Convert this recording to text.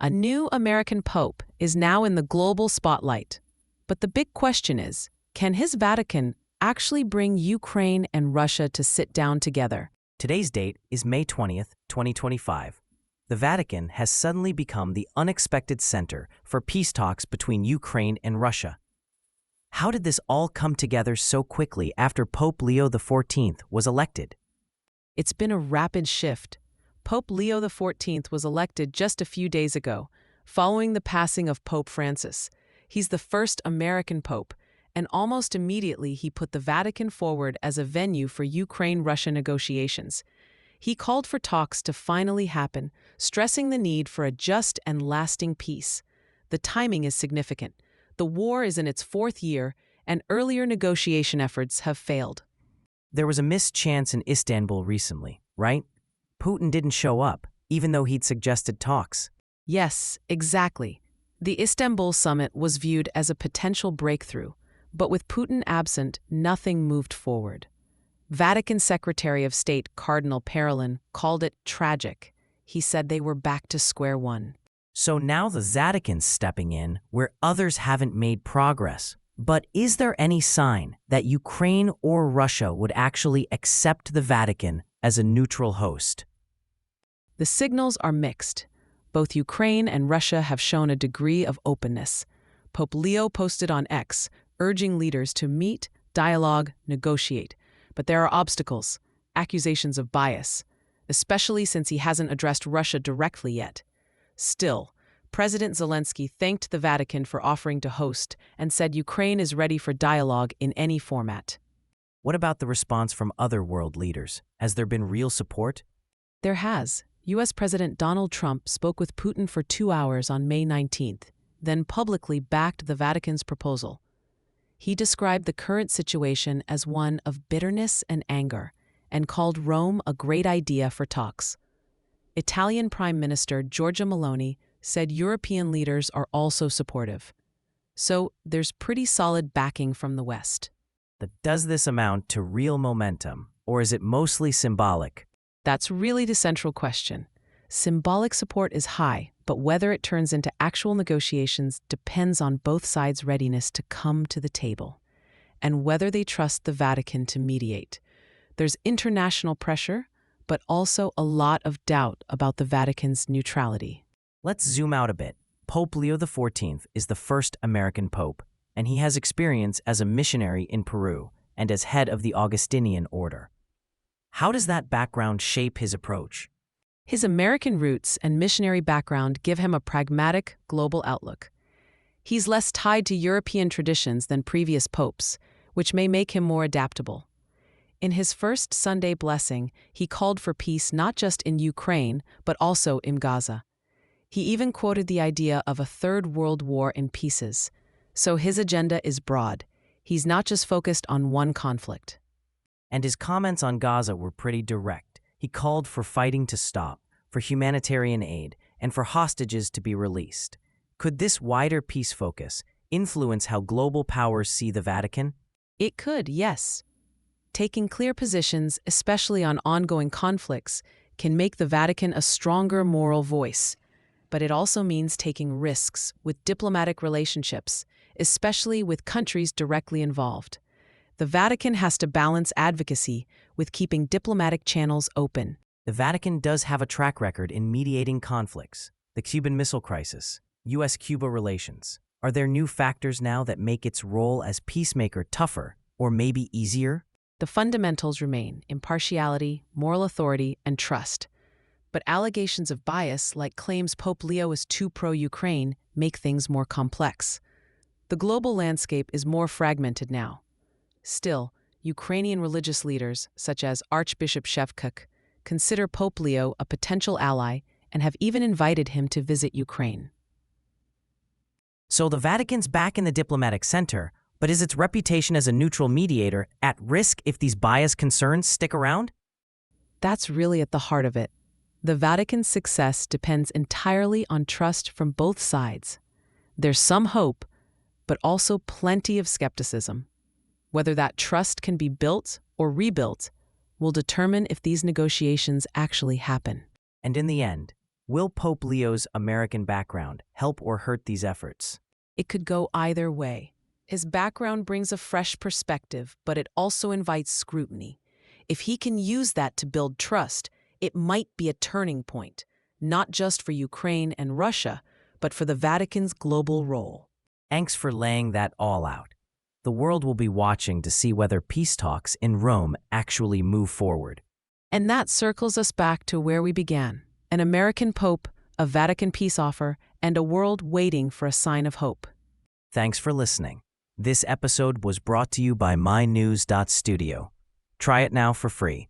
A new American pope is now in the global spotlight. But the big question is, can his Vatican actually bring Ukraine and Russia to sit down together? Today's date is May 20th, 2025. The Vatican has suddenly become the unexpected center for peace talks between Ukraine and Russia. How did this all come together so quickly after Pope Leo XIV was elected? It's been a rapid shift. Pope Leo XIV was elected just a few days ago, following the passing of Pope Francis. He's the first American pope, and almost immediately he put the Vatican forward as a venue for Ukraine-Russia negotiations. He called for talks to finally happen, stressing the need for a just and lasting peace. The timing is significant. The war is in its fourth year, and earlier negotiation efforts have failed. There was a missed chance in Istanbul recently, right? Putin didn't show up, even though he'd suggested talks. Yes, exactly. The Istanbul summit was viewed as a potential breakthrough, but with Putin absent, nothing moved forward. Vatican Secretary of State Cardinal Parolin called it tragic. He said they were back to square one. So now the Vatican's stepping in where others haven't made progress. But is there any sign that Ukraine or Russia would actually accept the Vatican as a neutral host? The signals are mixed. Both Ukraine and Russia have shown a degree of openness. Pope Leo posted on X, urging leaders to meet, dialogue, negotiate. But there are obstacles, accusations of bias, especially since he hasn't addressed Russia directly yet. Still, President Zelensky thanked the Vatican for offering to host and said Ukraine is ready for dialogue in any format. What about the response from other world leaders? Has there been real support? There has. U.S. President Donald Trump spoke with Putin for 2 hours on May 19th, then publicly backed the Vatican's proposal. He described the current situation as one of bitterness and anger, and called Rome a great idea for talks. Italian Prime Minister Giorgia Meloni said European leaders are also supportive. So there's pretty solid backing from the West. But does this amount to real momentum, or is it mostly symbolic? That's really the central question. Symbolic support is high, but whether it turns into actual negotiations depends on both sides' readiness to come to the table, and whether they trust the Vatican to mediate. There's international pressure, but also a lot of doubt about the Vatican's neutrality. Let's zoom out a bit. Pope Leo XIV is the first American pope, and he has experience as a missionary in Peru and as head of the Augustinian order. How does that background shape his approach? His American roots and missionary background give him a pragmatic, global outlook. He's less tied to European traditions than previous popes, which may make him more adaptable. In his first Sunday blessing, he called for peace not just in Ukraine, but also in Gaza. He even quoted the idea of a third world war in pieces. So his agenda is broad. He's not just focused on one conflict. And his comments on Gaza were pretty direct. He called for fighting to stop, for humanitarian aid, and for hostages to be released. Could this wider peace focus influence how global powers see the Vatican? It could, yes. Taking clear positions, especially on ongoing conflicts, can make the Vatican a stronger moral voice. But it also means taking risks with diplomatic relationships, especially with countries directly involved. The Vatican has to balance advocacy with keeping diplomatic channels open. The Vatican does have a track record in mediating conflicts. The Cuban Missile Crisis, U.S.-Cuba relations. Are there new factors now that make its role as peacemaker tougher, or maybe easier? The fundamentals remain: impartiality, moral authority, and trust. But allegations of bias, like claims Pope Leo is too pro-Ukraine, make things more complex. The global landscape is more fragmented now. Still, Ukrainian religious leaders, such as Archbishop Shevchuk, consider Pope Leo a potential ally and have even invited him to visit Ukraine. So the Vatican's back in the diplomatic center, but is its reputation as a neutral mediator at risk if these bias concerns stick around? That's really at the heart of it. The Vatican's success depends entirely on trust from both sides. There's some hope, but also plenty of skepticism. Whether that trust can be built or rebuilt will determine if these negotiations actually happen. And in the end, Will Pope Leo's American background help or hurt these efforts? It could go either way. His background brings a fresh perspective, but it also invites scrutiny. If he can use that to build trust, it might be a turning point, not just for Ukraine and Russia, but for the Vatican's global role. Thanks for laying that all out. The world will be watching to see whether peace talks in Rome actually move forward. And that circles us back to where we began: an American Pope, a Vatican peace offer, and a world waiting for a sign of hope. Thanks for listening. This episode was brought to you by mynews.studio. Try it now for free.